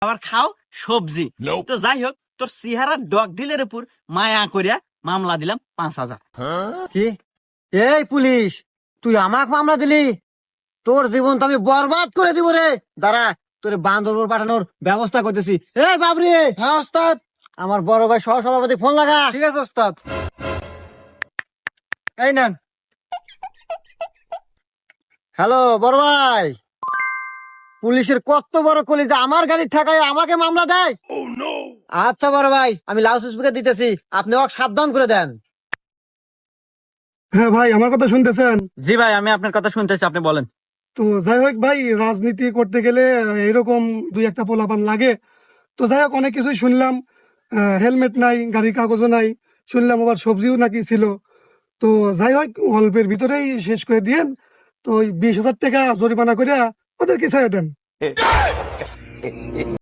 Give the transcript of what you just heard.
আবার খাও সবজি। তো যাই হোক, তোর চেহারা ডগ ডিলের উপর মায়া করিয়া মামলা দিলাম 5,000। কি? এই পুলিশ, তুই আমাকে মামলা দিলি? তোর জীবন তো আমি বরবাদ করে দিব রে। দাঁড়া, তোর বান্দরবন পাঠানোর ব্যবস্থা করতেছি। এই বাবরি, হ্যাঁ ওস্তাদ। আমার বড় ভাই সহ সভাপতি ফোন লাগা। ঠিক আছে ওস্তাদ। এই নেন। হ্যালো বড় ভাই, পুলিশের কত বড় কলিজা, আমার গাড়ির ঠেকায় আমাকে মামলা দেয়। আচ্ছা বড় ভাই, আমি লাউড স্পিকার দিতেছি, আপনি ওকে সাবধান করে দেন। হ্যাঁ ভাই, আমার কথা শুনতেছেন? জি ভাই, আমি আপনার কথা শুনতেছি, আপনি বলেন। তো যাই হোক ভাই, রাজনীতি করতে গেলে এরকম দুই একটা পোলাপান লাগে। তো যাই হোক, অনেক কিছুই শুনলাম। হেলমেট নাই, গাড়ির কাগজও নাই, শুনলাম আবার সবজিও নাকি ছিল। তো যাই হোক, অল্পের ভিতরেই শেষ করে দিয়েন। তো ওই 20,000 টাকা জরিমানা করে ওদেরকে ছেড়ে দেন।